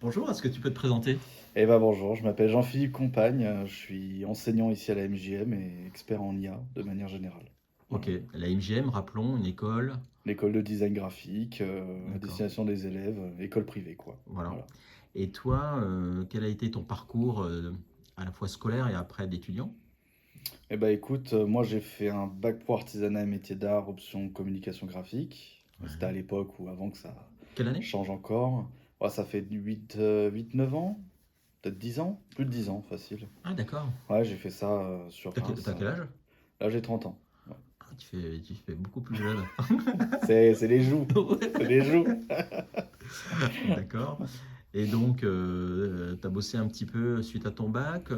Bonjour, est-ce que tu peux te présenter? Eh ben bonjour, je m'appelle Jean-Philippe Compagne, je suis enseignant ici à la MJM et expert en IA de manière générale. OK, Voilà. la MGM, rappelons, une école. L'école de design graphique, à D'accord, destination des élèves, école privée quoi. voilà. Voilà. Et toi, quel a été ton parcours, à la fois scolaire et après d'étudiant? Eh ben écoute, moi j'ai fait un bac pro artisanat et métiers d'art, option communication graphique. C'était Ouais. à l'époque ou avant que ça Quelle année? change encore. Ouais, ça fait 8-9 ans, peut-être 10 ans, plus de 10 ans facile. Ah d'accord. Ouais, j'ai fait ça sur Tu Reims. quel âge? Là j'ai 30 ans. Ouais. Ah, tu fais beaucoup plus jeune. C'est les joues, c'est Ouais. les joues. D'accord. Et donc, tu as bossé un petit peu suite à ton bac?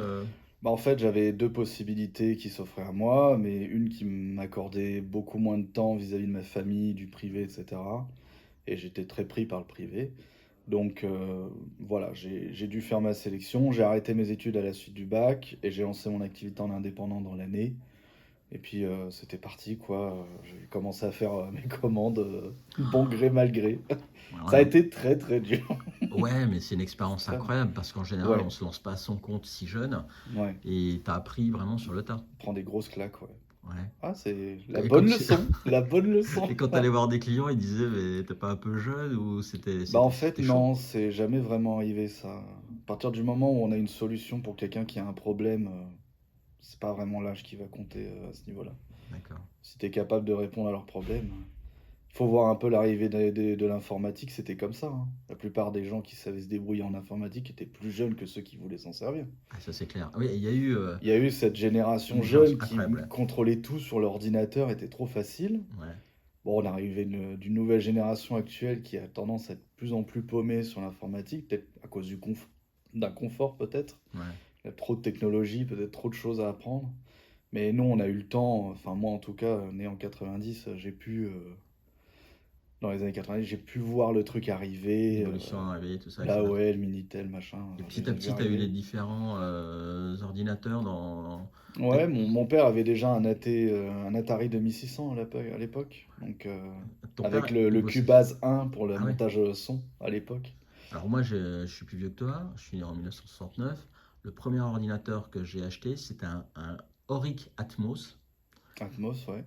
Bah, en fait, j'avais 2 possibilités qui s'offraient à moi, mais une qui m'accordait beaucoup moins de temps vis-à-vis de ma famille, du privé et cetera, et j'étais très pris par le privé. Donc voilà, j'ai dû faire ma sélection. J'ai arrêté mes études à la suite du bac et j'ai lancé mon activité en indépendant dans l'année et puis, c'était parti quoi, j'ai commencé à faire, mes commandes, bon gré mal gré. Ça a Ouais, été très, très dur. ouais, mais c'est une expérience Extrême. incroyable parce qu'en général, on Ouais, se lance pas à son compte si jeune ouais, et tu as appris vraiment sur le tas. prend des grosses claques, ouais. Ouais. Ah, c'est la Et bonne quand tu leçon, la bonne leçon. et quand tu allais voir des clients, ils disaient: «Mais tu pas un peu jeune?» ou Bah, en fait, c'était chaud? non, c'est jamais vraiment arrivé ça. À partir du moment où on a une solution pour quelqu'un qui a un problème, c'est pas vraiment l'âge qui va compter, à ce niveau-là. D'accord. Si tu es capable de répondre à leurs problèmes, il faut voir un peu l'arrivée de l'informatique, c'était comme ça, hein. La plupart des gens qui savaient se débrouiller en informatique étaient plus jeunes que ceux qui voulaient s'en servir. Ah ça, c'est clair. Oui, il y a eu, Il y a eu cette génération une différence jeune qui incroyable, contrôlait tout sur l'ordinateur, était trop facile. ouais. Ouais. Bon, on est arrivé d'une nouvelle génération actuelle qui a tendance à être de plus en plus paumée sur l'informatique, peut-être à cause d'un confort peut-être. Ouais. Il y a trop de technologies, peut-être trop de choses à apprendre. Mais nous, on a eu le temps, enfin moi en tout cas, né en 90, j'ai pu, dans les années 90, j'ai pu voir le truc arriver, L'évolution arrivée, tout ça et là cetera. ouais, le Minitel, machin, Et je petit les à ai vus petit, tu as eu les arriver. différents, ordinateurs dans Ouais, peut-être mon père avait déjà un Atari 2600 à l'époque, donc ton avec père, le il bossait? Cubase 1 pour le Ah ouais? montage son à l'époque. Alors moi, je suis plus vieux que toi, je suis né en 1969. Le premier ordinateur que j'ai acheté, c'était un Auric Atmos. Atmos, ouais.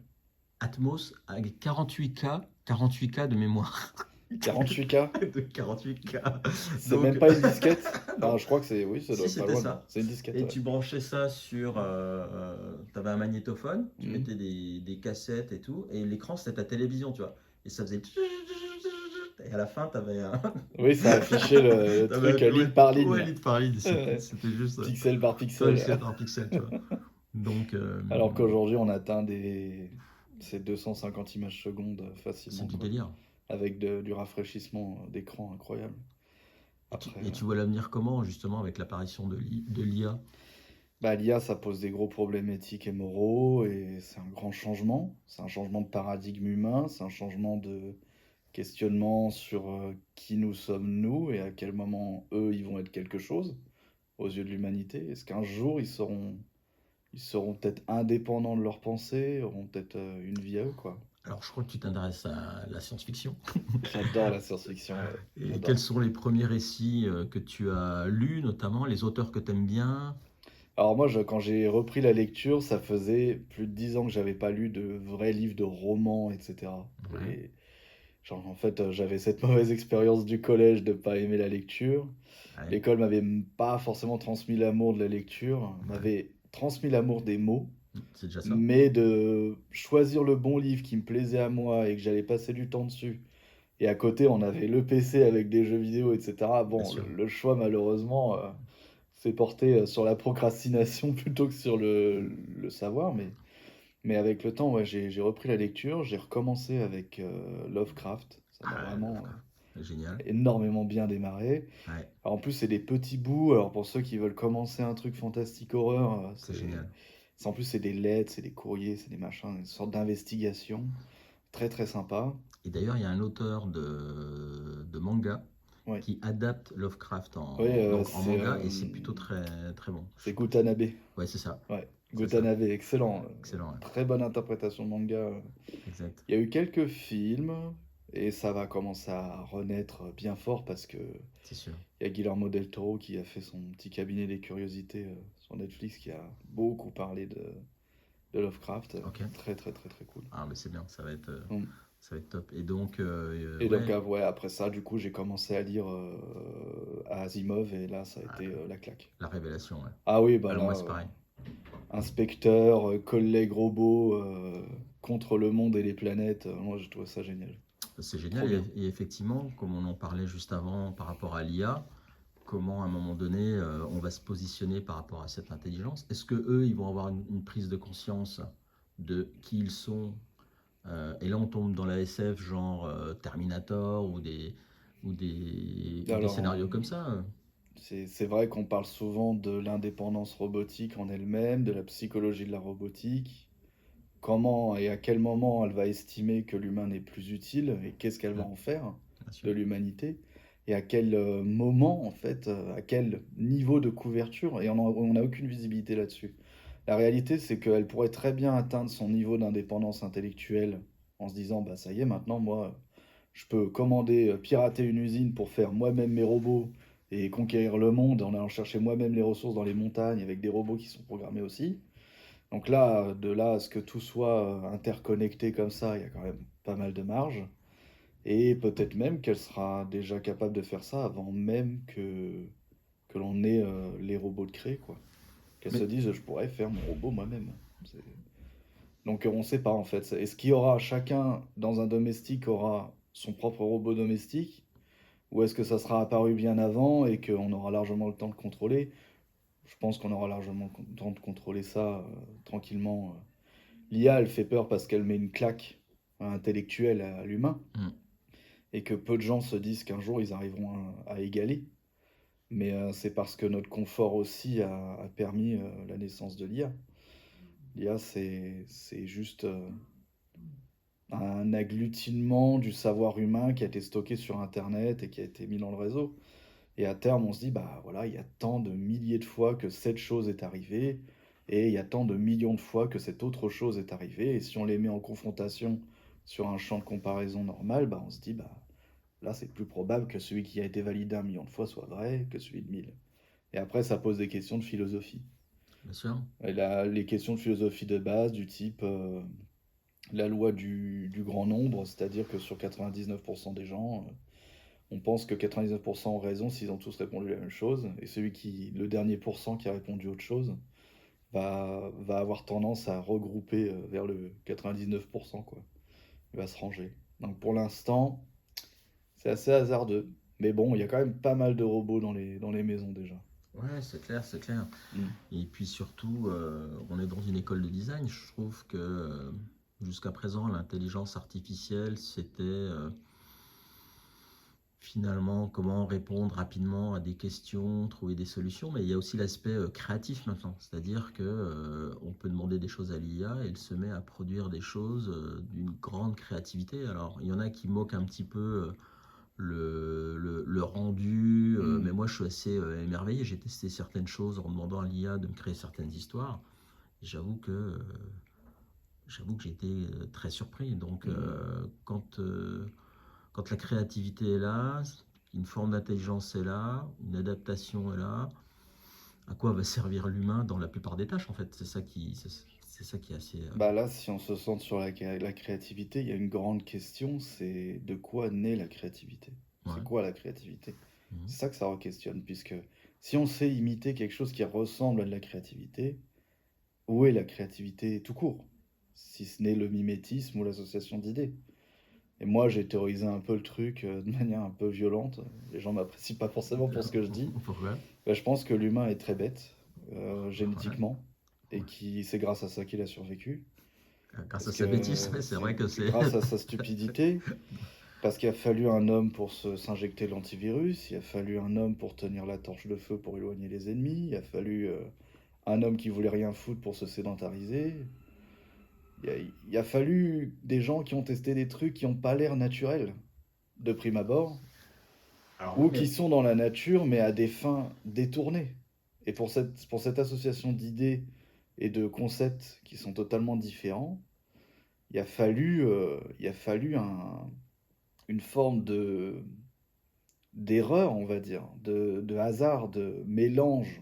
Atmos avec 48K de mémoire. 48K. De 48K. C'est Donc, même pas une disquette? non, Enfin, je crois que c'est oui, ça doit si être pas c'était loin. ça. C'est une disquette, Et ouais. tu branchais ça sur, tu avais un magnétophone, tu Mmh. mettais des cassettes et tout, et l'écran c'était ta télévision, tu vois. Et ça faisait et à la fin, tu avais un, Oui, ça affichait le truc, ouais, ligne par ligne, ouais, là. ligne par ligne, c'était Ouais, c'était juste pixel par pixel. pixel par pixel, tu vois. Donc, Alors qu'aujourd'hui, on atteint c'est 250 images secondes, c'est facilement, du quoi. délire. Avec du rafraîchissement, d'écran incroyable. Après, Et tu vois l'avenir comment, justement, avec l'apparition de l'IA? bah, l'IA, ça pose des gros problèmes éthiques et moraux et c'est un grand changement. C'est un changement de paradigme humain, c'est un changement de questionnement sur, qui nous sommes nous et à quel moment eux, ils vont être quelque chose aux yeux de l'humanité. Est-ce qu'un jour ils seront peut-être indépendants de leurs pensées, auront peut-être, une vie à eux, quoi? Alors, je crois que tu t'intéresses à la science-fiction. J'adore la science-fiction, ouais, Et quels j'adore. sont les premiers récits que tu as lus, notamment les auteurs que tu aimes bien? Alors moi, quand j'ai repris la lecture, ça faisait plus de 10 ans que j'avais pas lu de vrais livres de romans et cetera Ouais, et genre, en fait, j'avais cette mauvaise expérience du collège de pas aimer la lecture. ouais, L'école m'avait pas forcément transmis l'amour de la lecture, ouais. m'avait transmis l'amour des mots, C'est déjà ça, mais de choisir le bon livre qui me plaisait à moi et que j'allais passer du temps dessus et à côté, on avait le PC avec des jeux vidéo et cetera. bien Bon, sûr. le choix malheureusement, s'est porté, sur la procrastination plutôt que sur le savoir, mais avec le temps, ouais, j'ai repris la lecture, j'ai recommencé avec, Lovecraft. Ça m'a Ah, vraiment, Lovecraft, génial. énormément bien démarré. Ouais, Alors en plus, c'est des petits bouts, alors pour ceux qui veulent commencer un truc fantastique horreur, c'est génial. en plus, c'est des lettres, c'est des courriers, c'est des machins, une sorte d'investigation. Très, très sympa. Et d'ailleurs, il y a un auteur de manga Oui. qui adapte Lovecraft Oui, donc en manga, et c'est plutôt très, très bon. c'est Gutanabe. Ouais, c'est ça. Ouais, C'est ça. Gutanabe, excellent, Excellent, ouais. très bonne interprétation de manga. Exact. Il y a eu quelques films et ça va commencer à renaître bien fort parce que c'est sûr. il y a Guillermo del Toro qui a fait son petit cabinet des curiosités sur Netflix qui a beaucoup parlé de Lovecraft. Ok. Très très très très cool. Ah, mais c'est bien, Mm. ça va être top. Et donc, Et donc ouais, ouais, après ça, du coup, j'ai commencé à lire à Asimov et là, ça a ah, été la claque. la révélation, ouais. Ah oui, bah Moi, là, c'est pareil. inspecteur, collègue robot contre le monde et les planètes, moi j'ai trouvé ça génial. C'est Trop génial. bien. Et effectivement, comme on en parlait juste avant par rapport à l'IA, comment à un moment donné on va se positionner par rapport à cette intelligence. Est-ce que eux, ils vont avoir une prise de conscience de qui ils sont. Et là, on tombe dans la SF genre Terminator ou des Alors, scénarios comme ça. c'est vrai qu'on parle souvent de l'indépendance robotique en elle-même, de la psychologie de la robotique, comment et à quel moment elle va estimer que l'humain n'est plus utile et qu'est-ce qu'elle va Mm, en faire bien sûr. de l'humanité, et à quel moment, en fait, à quel niveau de couverture, et on n'a aucune visibilité là-dessus. La réalité, c'est qu'elle pourrait très bien atteindre son niveau d'indépendance intellectuelle en se disant, bah ça y est, maintenant, moi, je peux commander, pirater une usine pour faire moi-même mes robots et conquérir le monde en allant chercher moi-même les ressources dans les montagnes avec des robots qui sont programmés aussi. Donc là, de là à ce que tout soit interconnecté comme ça, il y a quand même pas mal de marge. Et peut-être même qu'elle sera déjà capable de faire ça avant même que l'on ait les robots de créer, quoi. Qu'elle se Mais dise, je pourrais faire mon robot moi-même. C'est- Donc on ne sait pas en fait. Est-ce qu'il y aura chacun dans un domestique aura son propre robot domestique? Ou est-ce que ça sera apparu bien avant et qu'on aura largement le temps de contrôler? Je pense qu'on aura largement le temps de contrôler ça tranquillement. L'IA, elle fait peur parce qu'elle met une claque intellectuelle à l'humain mm, et que peu de gens se disent qu'un jour ils arriveront à égaler. Mais c'est parce que notre confort aussi a permis la naissance de l'IA. L'IA, c'est juste un agglutinement du savoir humain qui a été stocké sur Internet et qui a été mis dans le réseau. Et à terme, on se dit, bah voilà, il y a tant de milliers de fois que cette chose est arrivée, et il y a tant de millions de fois que cette autre chose est arrivée. Et si on les met en confrontation sur un champ de comparaison normal, bah on se dit, bah là, c'est plus probable que celui qui a été validé 1 million de fois soit vrai que celui de 1000. Et après, ça pose des questions de philosophie. bien sûr. Et là, les questions de philosophie de base, du type la loi du grand nombre, c'est-à-dire que sur 99% des gens, on pense que 99% ont raison s'ils ont tous répondu la même chose, et le dernier pourcent qui a répondu autre chose, va avoir tendance à regrouper vers le 99%, quoi. Il va se ranger. Donc pour l'instant, c'est assez hasardeux. Mais bon, il y a quand même pas mal de robots dans les maisons déjà. Ouais, c'est clair, c'est clair. Mm. Et puis surtout, on est dans une école de design. Je trouve que jusqu'à présent, l'intelligence artificielle, c'était finalement comment répondre rapidement à des questions, trouver des solutions. Mais il y a aussi l'aspect créatif maintenant. C'est-à-dire que on peut demander des choses à l'IA et elle se met à produire des choses d'une grande créativité. Alors, il y en a qui moquent un petit peu le rendu, mais Mm. moi je suis assez émerveillé. J'ai testé certaines choses en demandant à l'IA de me créer certaines histoires. J'avoue que j'ai été très surpris. Donc Mm. quand la créativité est là, une forme d'intelligence est là, une adaptation est là, à quoi va servir l'humain dans la plupart des tâches en fait. C'est ça qui est assez. Bah là, si on se centre sur la créativité, il y a une grande question, c'est de quoi naît la créativité? C'est Ouais. quoi la créativité? Mhm. C'est ça que ça re-questionne, puisque si on sait imiter quelque chose qui ressemble à de la créativité, où est la créativité tout court? Si ce n'est le mimétisme ou l'association d'idées. Et moi, j'ai théorisé un peu le truc de manière un peu violente. Les gens m'apprécient pas forcément pour ce que je dis. Pourquoi? Bah, je pense que l'humain est très bête, Ouais. génétiquement, et c'est grâce à ça qu'il a survécu. Grâce à Parce sa bêtise, que ouais, c'est vrai que c'est c'est. grâce à sa stupidité, parce qu'il a fallu un homme pour s'injecter l'antivirus, il a fallu un homme pour tenir la torche de feu pour éloigner les ennemis, il a fallu un homme qui voulait rien foutre pour se sédentariser. Il a fallu des gens qui ont testé des trucs qui n'ont pas l'air naturels de prime abord, Alors oui, ou qui mais sont dans la nature mais à des fins détournées. Et pour cette association d'idées et de concepts qui sont totalement différents, il a fallu une forme d'erreur, on va dire, de hasard, de mélange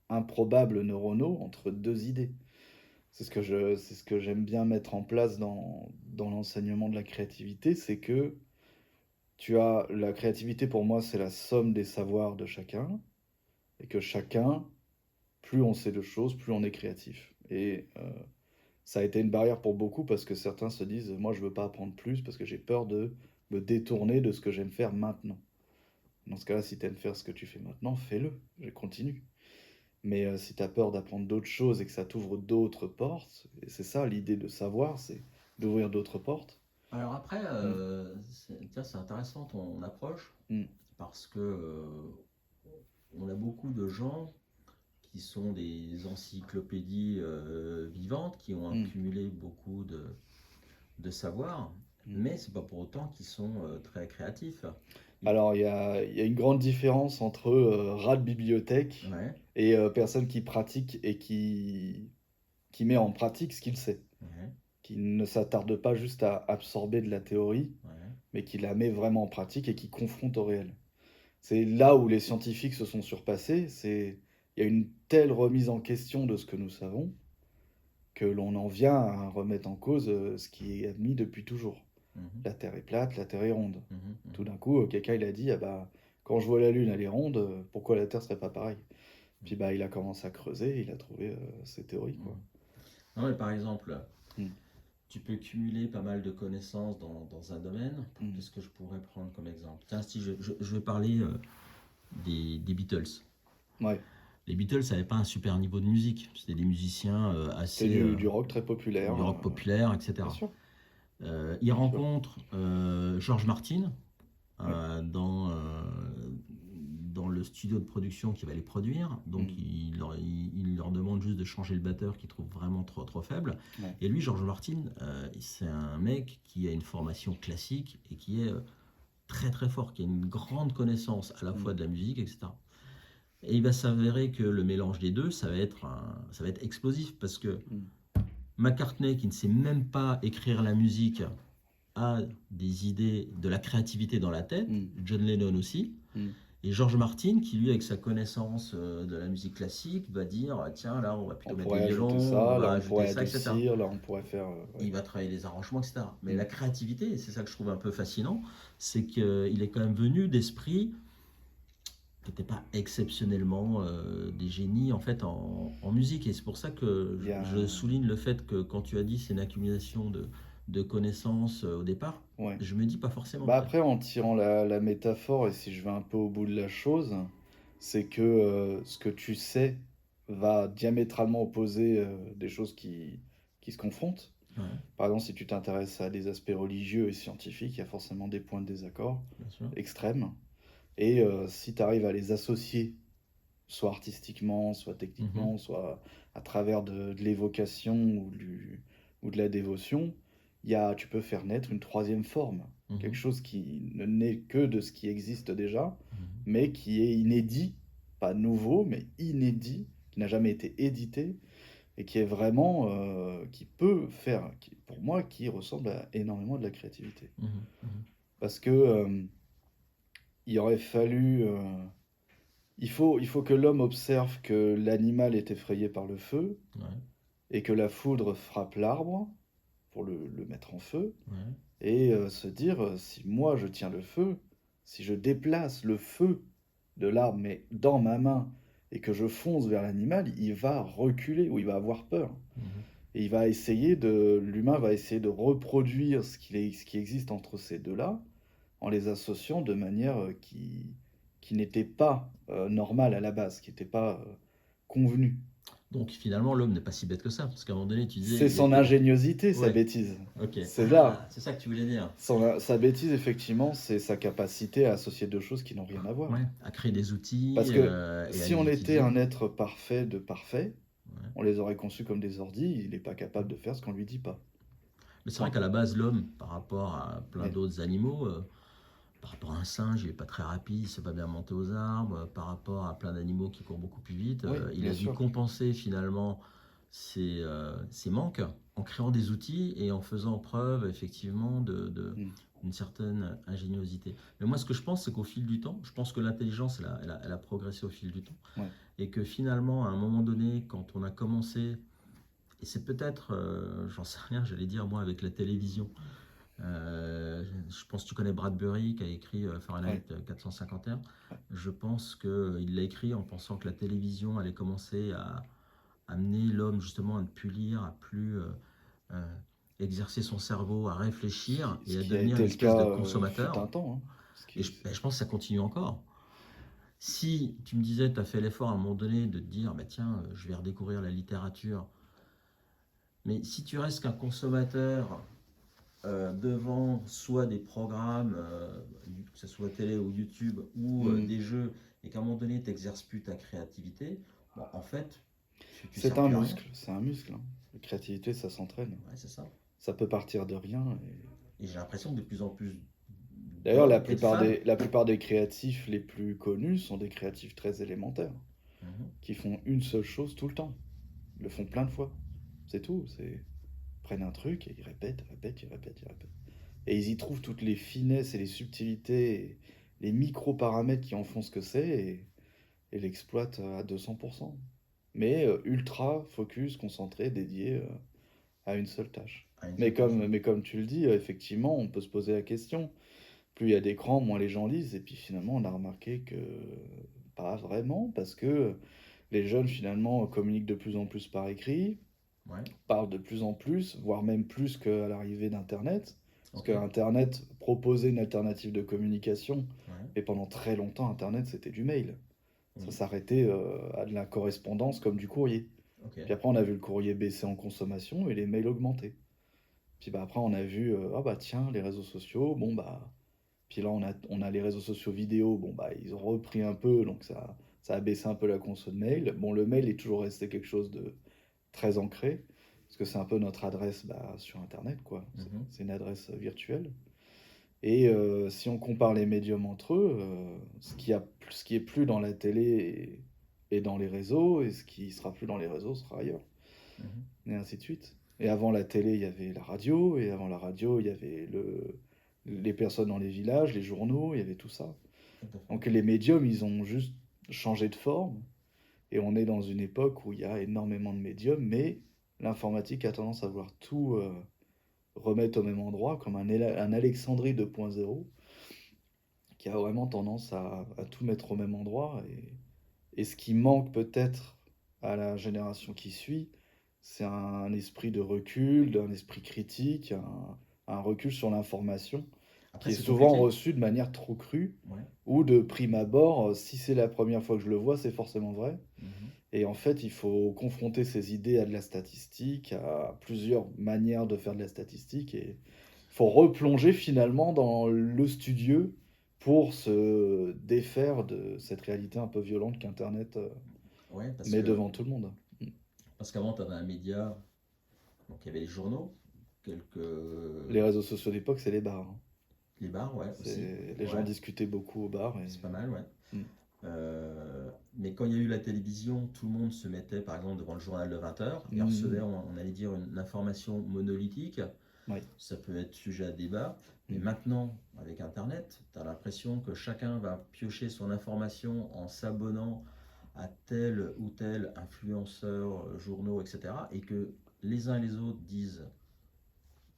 improbable neuronaux entre 2 idées. C'est ce que j'aime bien mettre en place dans l'enseignement de la créativité, c'est que tu as la créativité pour moi, c'est la somme des savoirs de chacun et que chacun, plus on sait de choses, plus on est créatif et ça a été une barrière pour beaucoup parce que certains se disent: «Moi, je veux pas apprendre plus parce que j'ai peur de me détourner de ce que j'aime faire maintenant». Dans ce cas-là, si tu aimes faire ce que tu fais maintenant, fais-le, je continue. Mais si tu as peur d'apprendre d'autres choses et que ça t'ouvre d'autres portes, et c'est ça l'idée de savoir, c'est d'ouvrir d'autres portes. Alors après, Mmh. tiens, c'est intéressant ton approche, Mmh. parce que on a beaucoup de gens qui sont des encyclopédies vivantes, qui ont Mmh. accumulé beaucoup de savoir, Mmh. mais c'est pas pour autant qu'ils sont très créatifs. Ils- Alors il y a une grande différence entre, rat de bibliothèque Ouais, et personne qui pratique et qui met en pratique ce qu'il sait. ouais, Qui ne s'attarde pas juste à absorber de la théorie, ouais. mais qui la met vraiment en pratique et qui confronte au réel. C'est là où les scientifiques se sont surpassés, il y a une telle remise en question de ce que nous savons, que l'on en vient à remettre en cause, ce qui est admis depuis toujours. Mhm, La Terre est plate, la Terre est ronde. mhm, Tout mhm, d'un coup, quelqu'un il a dit: «Ah bah, quand je vois la Lune, elle est ronde, pourquoi la Terre serait pas pareille?» Puis bah, il a commencé à creuser et il a trouvé, ces théories, quoi. mhm. Non, mais par exemple, Mmh. tu peux cumuler pas mal de connaissances dans un domaine. Mmh. Qu'est-ce que je pourrais prendre comme exemple? Tiens, si je vais parler des Beatles. Ouais, Les Beatles n'avaient pas un super niveau de musique. C'était des musiciens c'est assez du rock très populaire, du rock populaire, bien etc. sûr, Ils bien sûr. rencontrent George Martin Ouais. dans le studio de production qui va les produire. Donc Mmh. il leur demande juste de changer le batteur qu'ils trouvent vraiment trop faible. Ouais. Et lui, George Martin, c'est un mec qui a une formation classique et qui est très fort, qui a une grande connaissance à la Mmh. fois de la musique, etc. Et il va s'avérer que le mélange des deux, ça va être explosif parce que Mmh. McCartney, qui ne sait même pas écrire la musique, a des idées, de la créativité dans la tête, Mmh. John Lennon aussi, Mmh. et George Martin, qui lui, avec sa connaissance de la musique classique, va dire, ah, tiens, là, on va On plutôt mettre des pourrait ajouter violons, on ça, là va on ajouter pourrait ça, etc. adoucir, là on pourrait faire, ouais. Il va travailler les arrangements, etc. Mais Mmh. la créativité, et c'est ça que je trouve un peu fascinant, c'est qu'il est quand même venu d'esprits qui n'étaient pas exceptionnellement des génies en fait en musique. Et c'est pour ça que Il y a je souligne le fait que quand tu as dit c'est une accumulation de connaissances au départ, ouais. je me dis pas forcément en Bah, fait. après en tirant la métaphore et si je vais un peu au bout de la chose, c'est que, ce que tu sais va diamétralement opposer, des choses qui se confrontent. Ouais, Par exemple, si tu t'intéresses à des aspects religieux et scientifiques, il y a forcément des points de désaccord bien sûr. extrêmes et si tu arrives à les associer, soit artistiquement, soit Mhm, techniquement, soit à travers de l'évocation ou de la dévotion, tu peux faire naître une troisième forme. Quelque mhm, chose qui ne naît que de ce qui existe déjà, mhm, mais qui est inédit, pas nouveau, mais inédit, qui n'a jamais été édité et qui est vraiment, qui peut faire, pour moi, qui ressemble à énormément de la créativité. mhm, mhm. Parce que il aurait fallu, il faut que l'homme observe que l'animal est effrayé par le feu Ouais, et que la foudre frappe l'arbre pour le mettre en feu ouais. et se dire, «Si moi je tiens le feu, si je déplace le feu de l'arbre, mais dans ma main et que je fonce vers l'animal, il va reculer ou il va avoir peur» Mhm, et l'humain va essayer de reproduire ce qui existe entre ces 2 là, en les associant de manière, qui n'était pas, normale à la base, qui n'était pas, convenue. Donc finalement, l'homme n'est pas si bête que ça, parce qu'à un moment donné, tu disais, C'est son ingéniosité, sa Ouais, bêtise. ok. C'est là. Ah, c'est ça que tu voulais dire. Sa bêtise, effectivement, c'est sa capacité à associer 2 choses qui n'ont rien à voir. Ouais, à créer des outils Parce que et à si on les était utiliser. un être parfait de parfait, Ouais. on les aurait conçus comme des ordis, il est pas capable de faire ce qu'on lui dit pas. Mais c'est vrai Point. qu'à la base, l'homme, par rapport à plein Ouais. d'autres animaux, par rapport à un singe, il n'est pas très rapide, il ne sait pas bien monter aux arbres. Par rapport à plein d'animaux qui courent beaucoup plus vite, Oui, il bien a dû sûr. compenser finalement ses manques en créant des outils et en faisant preuve effectivement Mmh. une certaine ingéniosité. Mais moi, ce que je pense, c'est qu'au fil du temps, je pense que l'intelligence, elle a progressé au fil du temps. Ouais. Et que finalement, à un moment donné, quand on a commencé, et c'est peut-être, j'en sais rien, j'allais dire, moi, avec la télévision. Je pense que tu connais Bradbury qui a écrit Fahrenheit Ouais. 451. Ouais. Je pense qu'il l'a écrit en pensant que la télévision allait commencer à amener l'homme justement à ne plus lire, à plus euh, exercer son cerveau, à réfléchir Ce et à qui a devenir été une le espèce de cas fut consommateur. un temps, hein. Et je pense que ça continue encore. Si tu me disais, tu as fait l'effort à un moment donné de te dire, bah, tiens, je vais redécouvrir la littérature, mais si tu restes qu'un consommateur devant soit des programmes, que ce soit télé ou YouTube, ou Hmm. des jeux, et qu'à un moment donné, tu n'exerces plus ta créativité, bon, en fait, tu C'est sers un plus à rien. muscle, c'est un muscle, hein. La créativité, ça s'entraîne. Ouais, c'est ça. Ça peut partir de rien. Et j'ai l'impression que de plus en plus D'ailleurs, d'hommes et de femmes. la plupart des créatifs les plus connus sont des créatifs très élémentaires, Mhm. qui font une seule chose tout le temps. Ils le font plein de fois. C'est tout. Ils prennent un truc et ils répètent, ils répètent, ils répètent, ils répètent. Et ils y trouvent toutes les finesses et les subtilités, et les micro-paramètres qui en font ce que c'est, et l'exploitent à 200%. Mais ultra focus, concentré, dédié à une seule tâche. À une seule tâche, ouais. Mais comme tu le dis, effectivement, on peut se poser la question. Plus il y a d'écrans, moins les gens lisent. Et puis finalement, on a remarqué que pas vraiment, parce que les jeunes finalement communiquent de plus en plus par écrit, Ouais, parlent de plus en plus, voire même plus qu'à l'arrivée d'Internet. Parce que ok. Internet proposait une alternative de communication, Ouais, et pendant très longtemps, Internet, c'était du mail. Ça oui, s'arrêtait à de la correspondance comme du courrier. ok. Puis après, on a vu le courrier baisser en consommation et les mails augmenter. Puis bah, après, on a vu, ah bah tiens, les réseaux sociaux, bon bah. Puis là, on a les réseaux sociaux vidéo, bon bah, ils ont repris un peu, donc ça a baissé un peu la conso de mail. Bon, le mail est toujours resté quelque chose de très ancré, parce que c'est un peu notre adresse bah, sur Internet, quoi. Mhm. C'est une adresse virtuelle. Et si on compare les médiums entre eux, ce qui est plus dans la télé est dans les réseaux, et ce qui sera plus dans les réseaux sera ailleurs, Mhm. et ainsi de suite. Et avant la télé, il y avait la radio, et avant la radio, il y avait les personnes dans les villages, les journaux, il y avait tout ça. Tout à fait. Donc les médiums, ils ont juste changé de forme, et on est dans une époque où il y a énormément de médiums, mais l'informatique a tendance à vouloir tout remettre au même endroit, comme un Alexandrie 2.0, qui a vraiment tendance à tout mettre au même endroit. Et ce qui manque peut-être à la génération qui suit, c'est un esprit de recul, un esprit critique, un recul sur l'information, Après, qui est c'est souvent compliqué. reçu de manière trop crue, Ouais. ou de prime abord, si c'est la première fois que je le vois, c'est forcément vrai. Mhm. Et en fait, il faut confronter ces idées à de la statistique, à plusieurs manières de faire de la statistique, et il faut replonger finalement dans le studieux pour se défaire de cette réalité un peu violente qu'Internet Ouais, met devant tout le monde. parce qu'avant, tu avais un média, donc il y avait les journaux, quelques. Les réseaux sociaux d'époque, c'est les bars, hein. Les bars, ouais, aussi. Les gens Ouais, discutaient beaucoup au bar. c'est pas mal, ouais. Mm. Mais quand il y a eu la télévision, tout le monde se mettait par exemple devant le journal de 20 heures et recevait, Mm. on allait dire, une information monolithique. Ouais. Ça peut être sujet à débat. Mais Mm. maintenant, avec Internet, tu as l'impression que chacun va piocher son information en s'abonnant à tel ou tel influenceur, journaux, etc. Et que les uns et les autres disent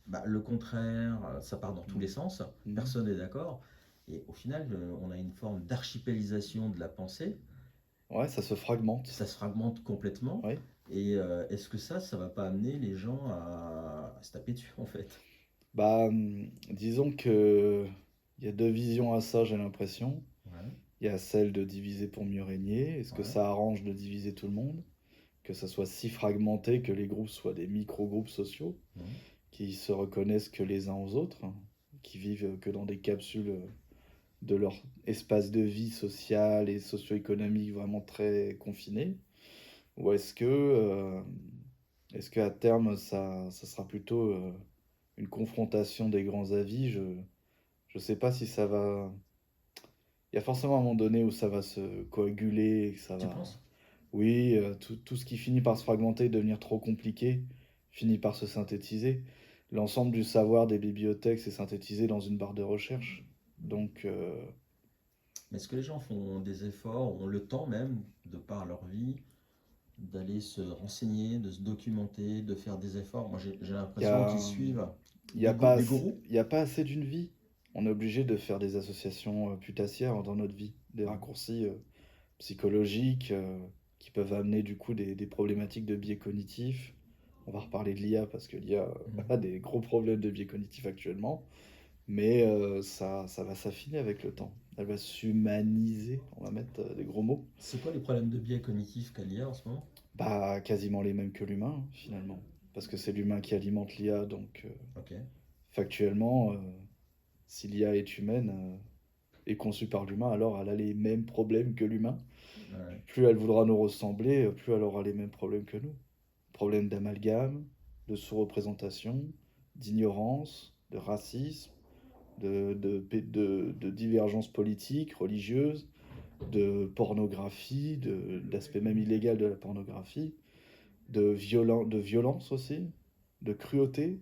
bah, le contraire, ça part dans tous les sens, Mm. personne n'est d'accord. Et au final, on a une forme d'archipélisation de la pensée, Ouais, ça se fragmente. ça se fragmente complètement. Ouais. Et est-ce que ça va pas amener les gens à se taper dessus en fait? Bah, disons que il y a deux visions à ça, j'ai l'impression. Ouais, Il y a celle de diviser pour mieux régner. Est-ce que ouais, ça arrange de diviser tout le monde? Que ça soit si fragmenté que les groupes soient des micro-groupes sociaux mhm, qui se reconnaissent que les uns aux autres, hein, qui vivent que dans des capsules de leur espace de vie social et socio-économique vraiment très confiné? Ou est-ce que à terme, ça sera plutôt une confrontation des grands avis? Je sais pas si ça va. Il y a forcément un moment donné où ça va se coaguler, et que ça tu va. penses? Oui, tout ce qui finit par se fragmenter, devenir trop compliqué, finit par se synthétiser. l'ensemble du savoir des bibliothèques, c'est synthétisé dans une barre de recherche. Donc, Mais est-ce que les gens font des efforts, ont le temps même, de par leur vie, d'aller se renseigner, de se documenter, de faire des efforts? Moi, j'ai il y l'impression qu'ils a, suivent y a pas des assez, gourous. y a pas assez d'une vie. On est obligé de faire des associations putassières dans notre vie, des Ouais. raccourcis psychologiques qui peuvent amener du coup des problématiques de biais cognitifs. On va reparler de l'IA parce que l'IA Mhm. a des gros problèmes de biais cognitifs actuellement, mais ça va s'affiner avec le temps. Elle va s'humaniser, on va mettre des gros mots. C'est quoi les problèmes de biais cognitifs qu'a l'IA en ce moment? Bah, quasiment les mêmes que l'humain, hein, finalement. Parce que c'est l'humain qui alimente l'IA, donc Ok. factuellement, si l'IA est humaine et conçue par l'humain, alors elle a les mêmes problèmes que l'humain. Ouais. Plus elle voudra nous ressembler, plus elle aura les mêmes problèmes que nous. Problèmes d'amalgame, de sous-représentation, d'ignorance, de racisme, de divergences politiques, religieuses, de pornographie, d'aspect même illégal de la pornographie, de violence aussi, de cruauté.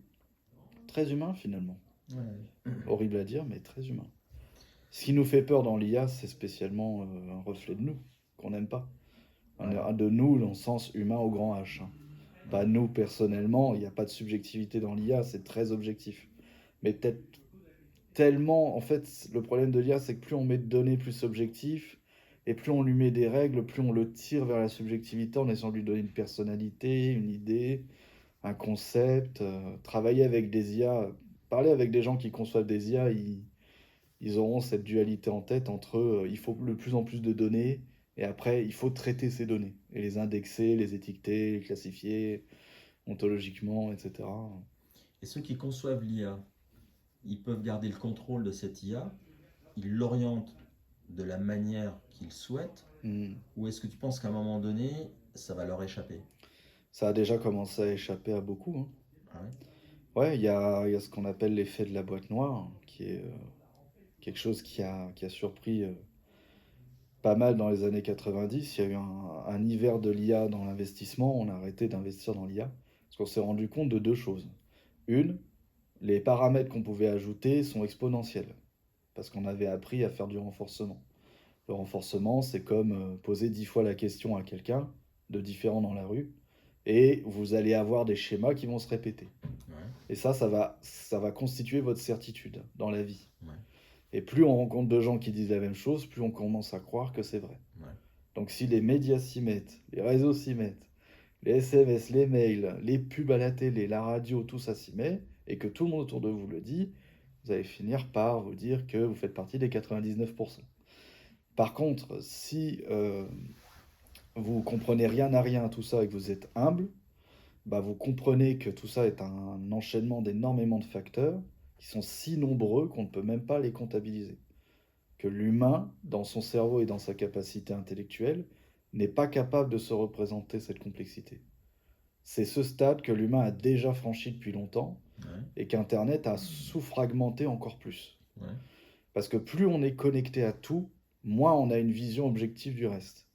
Très humain finalement. Ouais. Horrible à dire, mais très humain. Ce qui nous fait peur dans l'IA, c'est spécialement un reflet de nous, qu'on n'aime pas. Ouais. De nous dans le sens humain au grand H, hein. Pas Ouais. nous personnellement, il n'y a pas de subjectivité dans l'IA, c'est très objectif. Mais peut-être tellement, en fait, le problème de l'IA, c'est que plus on met de données plus objectives, et plus on lui met des règles, plus on le tire vers la subjectivité en essayant de lui donner une personnalité, une idée, un concept. Travailler avec des IA, parler avec des gens qui conçoivent des IA, ils auront cette dualité en tête entre il faut de plus en plus de données, et après, il faut traiter ces données, et les indexer, les étiqueter, les classifier ontologiquement, etc. Et ceux qui conçoivent l'IA, ils peuvent garder le contrôle de cette IA, ils l'orientent de la manière qu'ils souhaitent, Hmm. ou est-ce que tu penses qu'à un moment donné, ça va leur échapper? Ça a déjà commencé à échapper à beaucoup, hein. Ah ouais. Ouais, il y a ce qu'on appelle l'effet de la boîte noire, qui est quelque chose qui a surpris pas mal dans les années 90. Il y a eu un hiver de l'IA dans l'investissement, on a arrêté d'investir dans l'IA, parce qu'on s'est rendu compte de deux choses. Une, les paramètres qu'on pouvait ajouter sont exponentiels, parce qu'on avait appris à faire du renforcement. Le renforcement, c'est comme poser 10 fois la question à quelqu'un, de différent dans la rue, et vous allez avoir des schémas qui vont se répéter. Ouais. Et ça va constituer votre certitude dans la vie. Ouais. Et plus on rencontre de gens qui disent la même chose, plus on commence à croire que c'est vrai. Ouais. Donc si les médias s'y mettent, les réseaux s'y mettent, les SMS, les mails, les pubs à la télé, la radio, tout ça s'y met, et que tout le monde autour de vous le dit, vous allez finir par vous dire que vous faites partie des 99%. Par contre, si vous comprenez rien à rien à tout ça et que vous êtes humble, bah vous comprenez que tout ça est un enchaînement d'énormément de facteurs qui sont si nombreux qu'on ne peut même pas les comptabiliser. Que l'humain, dans son cerveau et dans sa capacité intellectuelle, n'est pas capable de se représenter cette complexité. C'est ce stade que l'humain a déjà franchi depuis longtemps Ouais. et qu'Internet a sous-fragmenté encore plus. Ouais. Parce que plus on est connecté à tout, moins on a une vision objective du reste.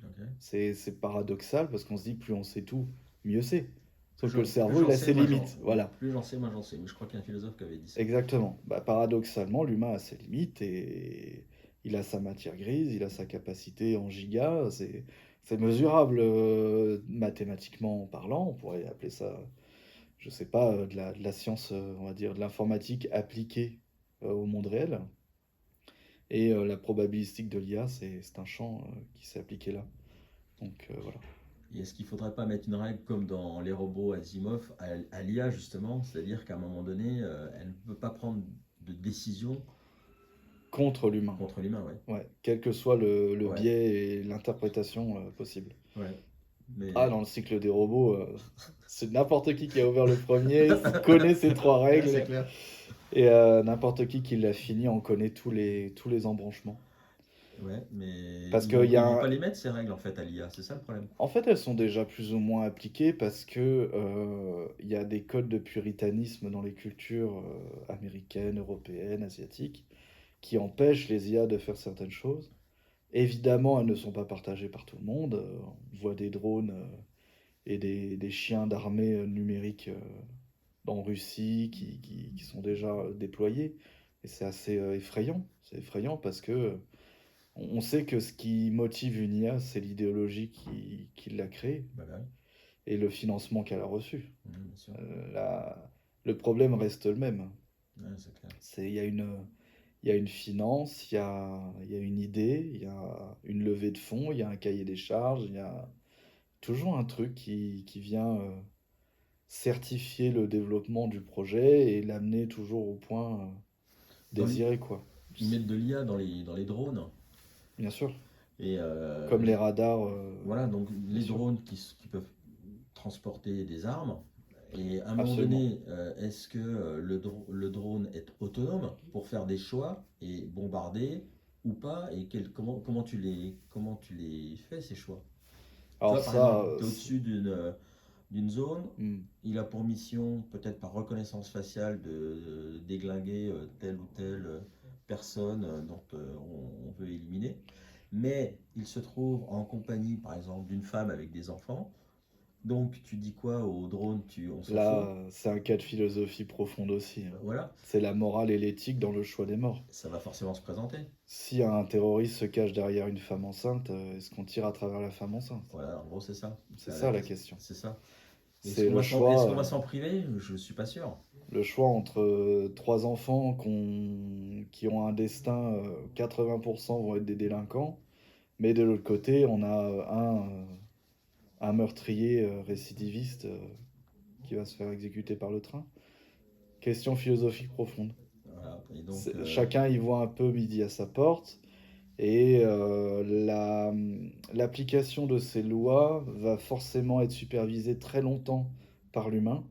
Ok. C'est paradoxal parce qu'on se dit plus on sait tout, mieux c'est. Plus Sauf que le plus cerveau, j'en il a sais, ses limites. Voilà. plus j'en sais, moins j'en sais. Mais je crois qu'il y a un philosophe qui avait dit ça. Exactement. Bah, paradoxalement, l'humain a ses limites et il a sa matière grise, il a sa capacité en gigas. C'est mesurable mathématiquement parlant. On pourrait appeler ça, je sais pas, de la science, on va dire, de l'informatique appliquée au monde réel. Et la probabilistique de l'IA, c'est un champ qui s'est appliqué là. Donc voilà. Et est-ce qu'il ne faudrait pas mettre une règle comme dans les robots Asimov à l'IA justement, c'est-à-dire qu'à un moment donné, elle ne peut pas prendre de décision Contre l'humain. contre l'humain, ouais. Ouais, quel que soit le Ouais, biais et l'interprétation possible. ouais. Ah, Mais dans le cycle des robots, c'est n'importe qui a ouvert le premier, connaît ces trois ouais, c'est règles, clair. et n'importe qui l'a fini en connaît tous les embranchements. Ouais, mais Parce qu'il y ils a vont pas les mettre ces règles en fait à l'IA, c'est ça le problème. En fait, elles sont déjà plus ou moins appliquées parce que il y a des codes de puritanisme dans les cultures américaines, européennes, asiatiques, qui empêchent les IA de faire certaines choses. Évidemment, elles ne sont pas partagées par tout le monde. On voit des drones et des chiens d'armée numériques dans Russie qui sont déjà déployés. Et c'est assez effrayant. C'est effrayant parce que on sait que ce qui motive une IA, c'est l'idéologie qui l'a créée Bah, bah oui. et le financement qu'elle a reçu. Bien sûr. Le problème reste le même. Ouais, c'est clair. Il y a une finance, il y a une idée, il y a une levée de fonds, il y a un cahier des charges, il y a toujours un truc qui vient certifier le développement du projet et l'amener toujours au point Dans les... désiré, quoi. Ils mettent de l'IA dans les drones. Bien sûr. Et Comme les radars, voilà, donc bien les sûr. drones qui peuvent transporter des armes. Et à un moment Absolument. donné, est-ce que le drone est autonome pour faire des choix et bombarder ou pas? Et comment tu les fais, ces choix? Tu Alors vois, par exemple, ça, tu es au-dessus d'une zone, hmm. il a pour mission, peut-être par reconnaissance faciale, de déglinguer telle ou telle personne dont on veut éliminer. Mais il se trouve en compagnie, par exemple, d'une femme avec des enfants. Donc, tu dis quoi au drone? On s'en fout. Là, c'est un cas de philosophie profonde aussi, hein. Voilà, C'est la morale et l'éthique dans le choix des morts. ça va forcément se présenter. Si un terroriste se cache derrière une femme enceinte, est-ce qu'on tire à travers la femme enceinte? Voilà, en gros, c'est ça. C'est ça la question. C'est ça. C'est Est-ce qu'on va s'en priver? Je suis pas sûr. le choix entre trois enfants qui ont un destin, 80% vont être des délinquants, mais de l'autre côté, on a un meurtrier récidiviste qui va se faire exécuter par le train. Question philosophique profonde. Voilà. Et donc, Chacun y voit un peu midi à sa porte. Et l'application de ces lois va forcément être supervisée très longtemps par l'humain,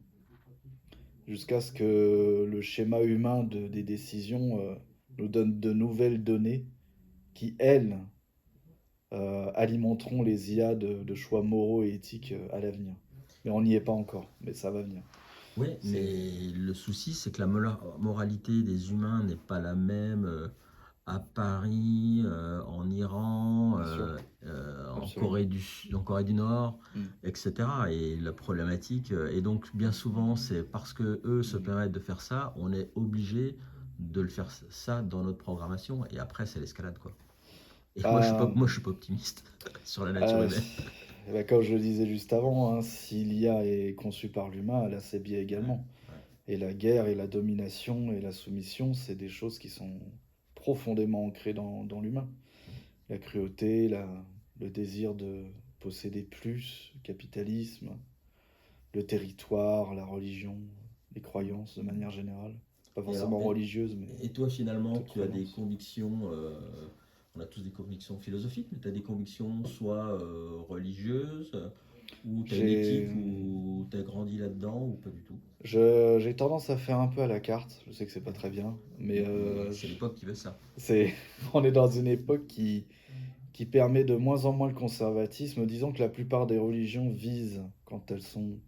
jusqu'à ce que le schéma humain des décisions nous donne de nouvelles données qui, elles, alimenteront les IA de choix moraux et éthiques à l'avenir. Mais on n'y est pas encore, mais ça va venir. oui, C'est mais le souci, c'est que la moralité des humains n'est pas la même à Paris, en Iran, bien sûr, absolument. En Corée du Nord, Mm. etc. Et la problématique, et donc bien souvent, c'est parce que eux se permettent de faire ça, on est obligé de le faire ça dans notre programmation. Et après, c'est l'escalade, quoi. Et Bah, moi, je suis pas optimiste sur la nature euh, humaine. bah, comme je le disais juste avant, hein, si l'IA est conçue par l'humain, elle a ses biais Ouais, également. ouais. Et la guerre et la domination et la soumission, c'est des choses qui sont profondément ancrées dans l'humain. La cruauté, le désir de posséder plus, le capitalisme, le territoire, la religion, les croyances de manière générale. Pas Et alors, forcément religieuses, mais et toi, finalement, toute tu as des croyance. convictions, on a tous des convictions philosophiques, mais tu as des convictions soit religieuses, ou tu as une éthique, J'ai ou tu as grandi là-dedans, ou pas du tout. j'ai tendance à faire un peu à la carte. Je sais que c'est pas très bien, mais Mais c'est l'époque qui veut ça. c'est on est dans une époque qui permet de moins en moins le conservatisme. Disons que la plupart des religions visent, quand elles sont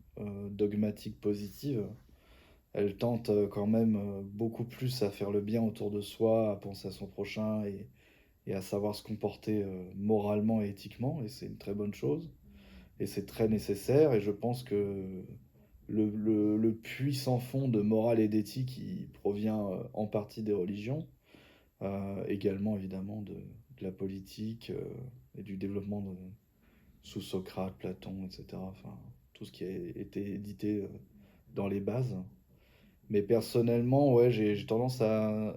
dogmatiques positives, elles tentent quand même beaucoup plus à faire le bien autour de soi, à penser à son prochain et à savoir se comporter moralement et éthiquement, et c'est une très bonne chose. Et c'est très nécessaire, et je pense que le puits sans fond de morale et d'éthique, il provient en partie des religions, également évidemment de la politique et du développement sous Socrate, Platon, etc. Enfin, tout ce qui a été édité dans les bases. Mais personnellement, ouais, j'ai tendance à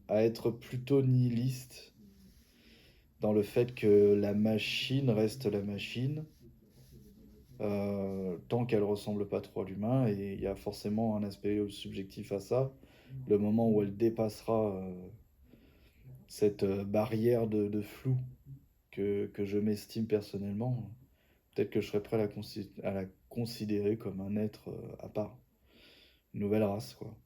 être plutôt nihiliste dans le fait que la machine reste la machine, tant qu'elle ressemble pas trop à l'humain, et il y a forcément un aspect subjectif à ça. Le moment où elle dépassera cette barrière de flou que je m'estime personnellement, peut-être que je serais prêt à la considérer comme un être à part, une nouvelle race, quoi.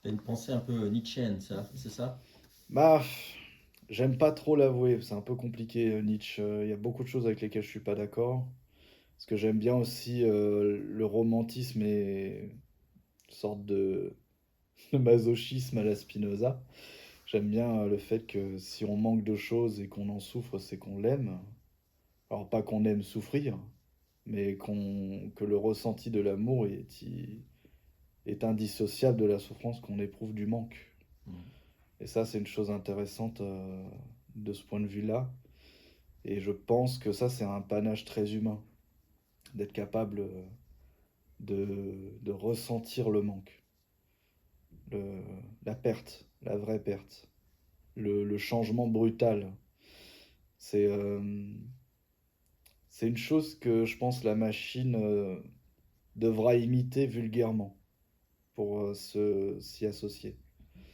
Tu as une pensée un peu nietzschéenne, ça, c'est ça? Bah, j'aime pas trop l'avouer, c'est un peu compliqué, Nietzsche. Il y a beaucoup de choses avec lesquelles je suis pas d'accord. Parce que j'aime bien aussi le romantisme et une sorte de masochisme à la Spinoza. J'aime bien le fait que si on manque de choses et qu'on en souffre, c'est qu'on l'aime. Alors pas qu'on aime souffrir, mais que le ressenti de l'amour est indissociable de la souffrance qu'on éprouve du manque. Mhm. Et ça, c'est une chose intéressante de ce point de vue-là. Et je pense que ça, c'est un panache très humain, d'être capable de ressentir le manque, le, la perte, la vraie perte, le changement brutal. C'est c'est une chose que je pense la machine devra imiter vulgairement pour s'y associer.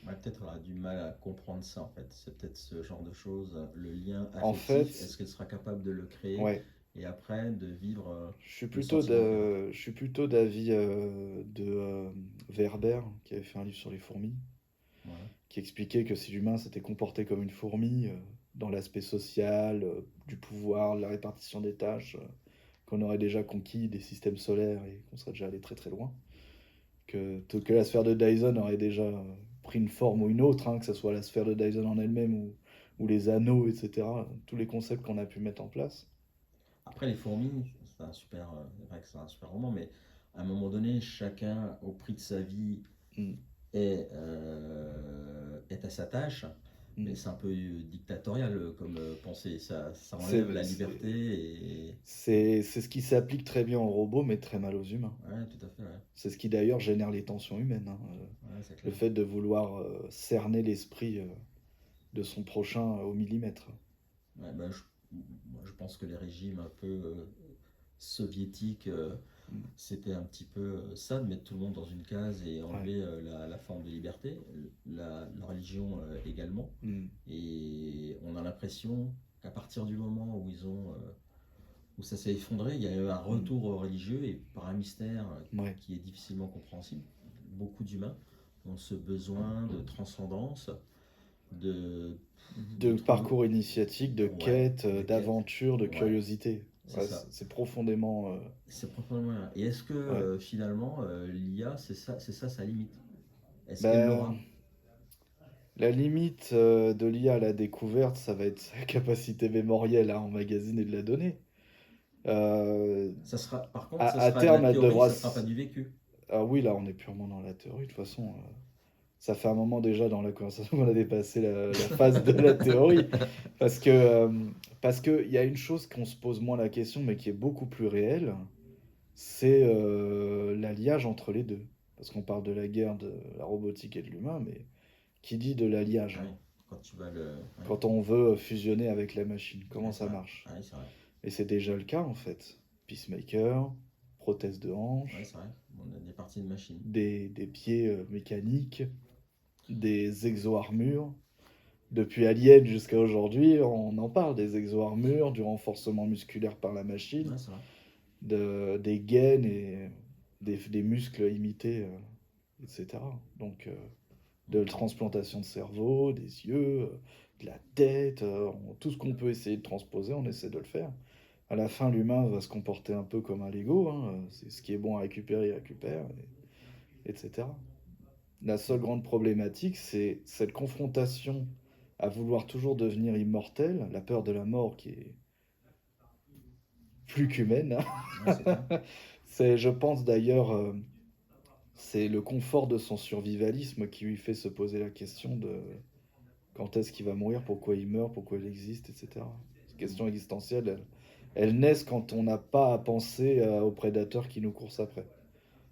Ouais, peut-être elle aura du mal à comprendre ça en fait. C'est peut-être ce genre de choses, le lien En affectif. fait, Est-ce qu'elle sera capable de le créer ouais, et après de vivre le sentiment de perte? je suis plutôt d'avis de Werber, qui avait fait un livre sur les fourmis, Ouais. qui expliquait que si l'humain s'était comporté comme une fourmi, dans l'aspect social, du pouvoir, de la répartition des tâches, qu'on aurait déjà conquis des systèmes solaires et qu'on serait déjà allé très très loin. Que la sphère de Dyson aurait déjà pris une forme ou une autre, hein, que ce soit la sphère de Dyson en elle-même ou les anneaux, etc. Tous les concepts qu'on a pu mettre en place. Après, les fourmis, c'est un super, c'est vrai que c'est un super roman, mais à un moment donné, chacun, au prix de sa vie, Mm, est à sa tâche. Mais mm. c'est un peu dictatorial comme pensée. Ça enlève C'est la c'est- liberté et. c'est ce qui s'applique très bien aux robots, mais très mal aux humains. Ouais, tout à fait, ouais. C'est ce qui d'ailleurs génère les tensions humaines, hein. Ouais, c'est Le clair. fait de vouloir cerner l'esprit de son prochain au millimètre. Ouais, bah, moi, je pense que les régimes un peu soviétiques, Mm, c'était un petit peu ça, de mettre tout le monde dans une case et ouais. enlever la forme de liberté, la religion également. Mm, Et on a l'impression qu'à partir du moment où où ça s'est effondré, il y a eu un mm, retour religieux et par un mystère ouais. qui est difficilement compréhensible. Beaucoup d'humains ont ce besoin de transcendance, de, de De trouver. parcours initiatique, de Ouais, quête, de quête. d'aventure, de Ouais, curiosité. c'est Ouais, ça. c'est profondément. C'est profondément bien. Et est-ce que Ouais. finalement l'IA, c'est ça sa limite? Est-ce qu'elle Ben, l'aura? la limite de l'IA à la découverte, ça va être sa capacité mémorielle à emmagasiner de la donnée. Euh, Ça sera, par contre, ça à sera de la terme, elle théorie, devra. ça sera pas du vécu. Ah oui, là, on est purement dans la théorie. De toute façon, ça fait un moment déjà dans la conversation qu'on a dépassé la phase de la théorie. Parce que, parce qu'il y a une chose qu'on se pose moins la question, mais qui est beaucoup plus réelle, c'est l'alliage entre les deux. Parce qu'on parle de la guerre de la robotique et de l'humain, mais qui dit de l'alliage? Ouais, quand tu vas le. Ouais, Quand on veut fusionner avec la machine, comment ouais, c'est ça vrai. marche? Ouais, c'est vrai. Et c'est déjà le cas en fait. Peacemaker, prothèse de Ouais, hanche, c'est vrai. On a des parties de machine. des pieds mécaniques, des exo-armures. Depuis Alien jusqu'à aujourd'hui, on en parle des exo-armures, du renforcement musculaire par la machine, Ouais, c'est vrai. des gaines et des muscles imités, etc. Donc, de Mhm. transplantation de cerveau, des yeux, de la tête, tout ce qu'on peut essayer de transposer, on essaie de le faire. À la fin, l'humain va se comporter un peu comme un Lego, hein, c'est ce qui est bon à récupérer, il récupère, etc. La seule grande problématique, c'est cette confrontation à vouloir toujours devenir immortel, la peur de la mort qui est plus qu'humaine, Ouais, c'est clair. hein. C'est, je pense d'ailleurs, c'est le confort de son survivalisme qui lui fait se poser la question de quand est-ce qu'il va mourir, pourquoi il meurt, pourquoi il existe, etc. Ces questions Mhm. existentielles, elles naissent quand on n'a pas à penser aux prédateurs qui nous courent après.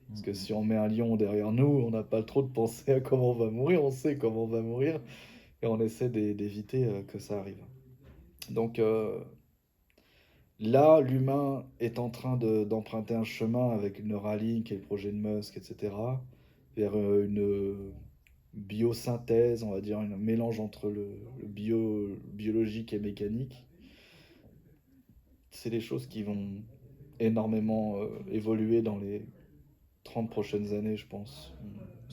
Parce que Mhm. si on met un lion derrière nous, on n'a pas trop de penser à comment on va mourir, on sait comment on va mourir, et on essaie d'éviter que ça arrive. Donc là, l'humain est en train d'emprunter un chemin avec Neuralink et le projet de Musk, etc., vers une biosynthèse, on va dire, un mélange entre biologique et mécanique. C'est des choses qui vont énormément évoluer dans les 30 prochaines années, je pense.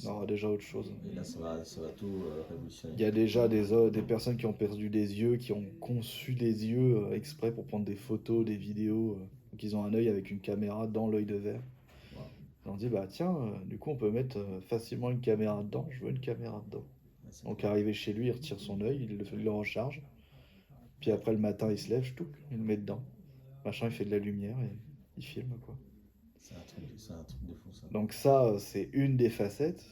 On aura déjà autre chose. Et là, ça va tout révolutionner. Il y a déjà des personnes qui ont perdu des yeux, qui ont conçu des yeux exprès pour prendre des photos, des vidéos. Donc ils ont un œil avec une caméra dans l'œil de verre. Wow. Et on dit, bah tiens, du coup on peut mettre facilement une caméra dedans, je veux une caméra dedans. Ouais, c'est Donc clair. arrivé chez lui, il retire son œil, il le recharge. Puis après le matin, il se lève, il le met dedans. Machin, il fait de la lumière et il filme quoi. C'est un truc de fou, ça. Donc ça, c'est une des facettes,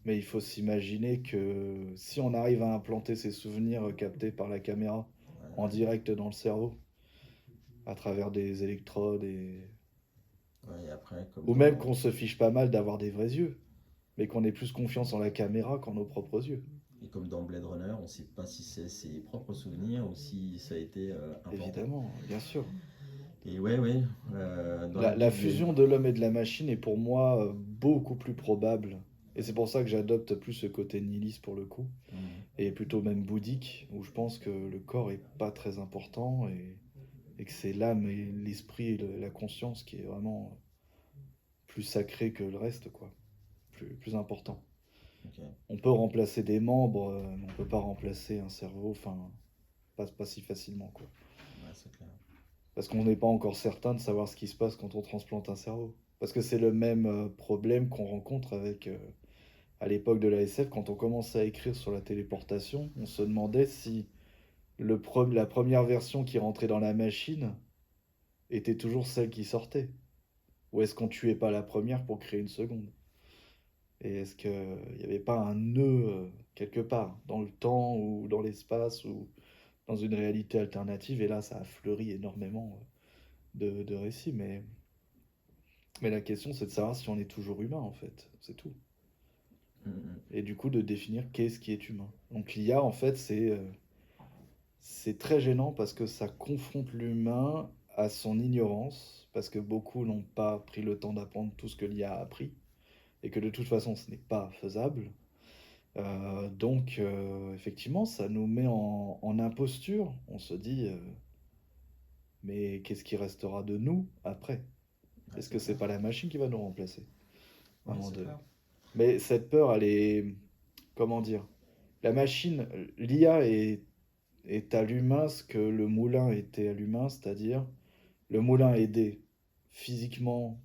mais il faut s'imaginer que si on arrive à implanter ces souvenirs captés par la caméra Ouais, en direct dans le cerveau, à travers des électrodes, ouais, et après, comme ou même dans... qu'on se fiche pas mal d'avoir des vrais yeux, mais qu'on ait plus confiance en la caméra qu'en nos propres yeux, Et comme dans Blade Runner, on ne sait pas si c'est ses propres souvenirs ou si ça a été implanté. évidemment, bien sûr. Et ouais, ouais, dans la La Bible, il y a fusion de l'homme et de la machine est pour moi beaucoup plus probable. Et c'est pour ça que j'adopte plus ce côté nihiliste pour le coup. Mhm. Et plutôt même bouddhique, où je pense que le corps est pas très important et que c'est l'âme et l'esprit et la conscience qui est vraiment plus sacré que le reste, quoi. Plus important. Ok, On peut remplacer des membres, mais on peut pas remplacer un cerveau, enfin, pas si facilement, quoi. ouais, c'est clair. Parce qu'on n'est pas encore certain de savoir ce qui se passe quand on transplante un cerveau. Parce que c'est le même problème qu'on rencontre avec, à l'époque de la SF, quand on commençait à écrire sur la téléportation, on se demandait si la première version qui rentrait dans la machine était toujours celle qui sortait. Ou est-ce qu'on tuait pas la première pour créer une seconde? Et est-ce qu'il n'y avait pas un nœud quelque part, dans le temps ou dans l'espace ou dans une réalité alternative? Et là, ça a fleuri énormément de récits. Mais la question, c'est de savoir si on est toujours humain, en fait. C'est tout. Mhm. Et du coup, de définir qu'est-ce qui est humain. Donc l'IA, en fait, c'est très gênant parce que ça confronte l'humain à son ignorance, parce que beaucoup n'ont pas pris le temps d'apprendre tout ce que l'IA a appris, et que de toute façon, ce n'est pas faisable. Donc, effectivement, ça nous met en imposture. On se dit, mais qu'est-ce qui restera de nous après? Ouais, Est-ce c'est que c'est clair. pas la machine qui va nous remplacer à un Ouais, moment c'est donné? clair. Mais cette peur, elle est, comment dire? La machine, l'IA est à l'humain ce que le moulin était à l'humain, c'est-à-dire le moulin aidait physiquement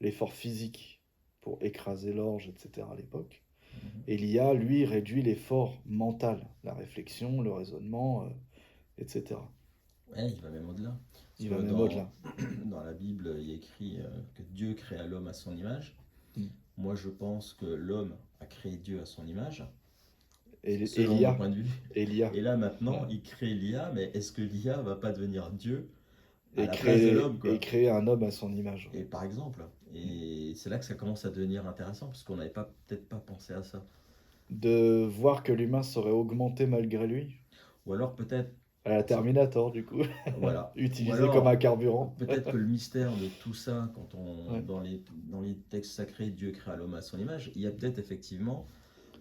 l'effort physique pour écraser l'orge, etc. à l'époque. Mhm. Et l'IA, lui, réduit l'effort mental, la réflexion, le raisonnement, etc. Ouais, il va même au-delà. Parce Il va que même au-delà. dans la Bible, il y a écrit que Dieu créa l'homme à son image. Mm. Moi, je pense que l'homme a créé Dieu à son image, Et selon mon l'IA, point de vue. et l'IA, Et là, maintenant, il crée l'IA, mais est-ce que l'IA va pas devenir Dieu à et la place de l'homme, et quoi? créer un homme à son image. Et par exemple, et c'est là que ça commence à devenir intéressant, parce qu'on n'avait pas peut-être pas pensé à ça. De voir que l'humain serait augmenté malgré lui, Ou alors peut-être, à la c'est- Terminator, du coup, voilà. Ou utilisé comme un alors carburant. peut-être que le mystère de tout ça, quand on Ouais. dans les textes sacrés, Dieu créa l'homme à son image, il y a peut-être effectivement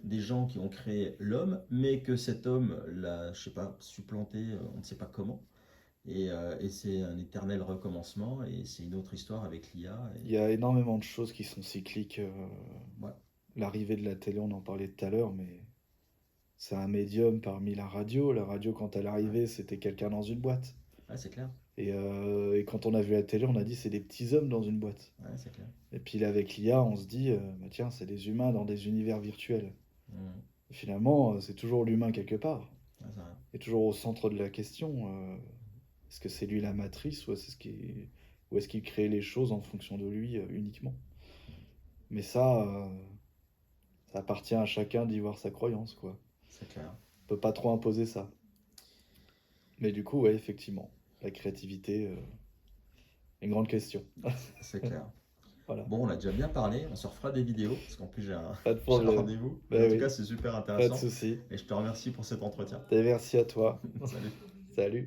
des gens qui ont créé l'homme, mais que cet homme l'a, je sais pas, supplanté, on ne sait pas comment. Et c'est un éternel recommencement, et c'est une autre histoire avec l'IA. Il y a énormément de choses qui sont cycliques. Ouais, L'arrivée de la télé, on en parlait tout à l'heure, mais c'est un médium parmi la radio. La radio, quand elle ouais, arrivait, c'était quelqu'un dans une boîte. ouais, c'est clair. Et quand on a vu la télé, on a dit c'est des petits hommes dans une boîte. Ouais, c'est clair. Et puis là, avec l'IA, on se dit, bah, tiens, c'est des humains dans des univers virtuels. Mhm. Et finalement, c'est toujours l'humain quelque part. Ouais, c'est vrai. Et toujours au centre de la question. Est-ce que c'est lui la matrice ou est-ce qu'il crée les choses en fonction de lui uniquement? Mais ça appartient à chacun d'y voir sa croyance, quoi. C'est clair. On peut pas trop imposer ça. Mais du coup, ouais, effectivement, la créativité est une grande question. C'est clair. Voilà, Bon, on a déjà bien parlé, on se refera des vidéos, parce qu'en plus pas de j'ai un problème. rendez-vous. Mais en Ben tout oui, cas, c'est super pas de intéressant, souci. et je te remercie pour cet entretien. Et merci à toi. Salut. Salut.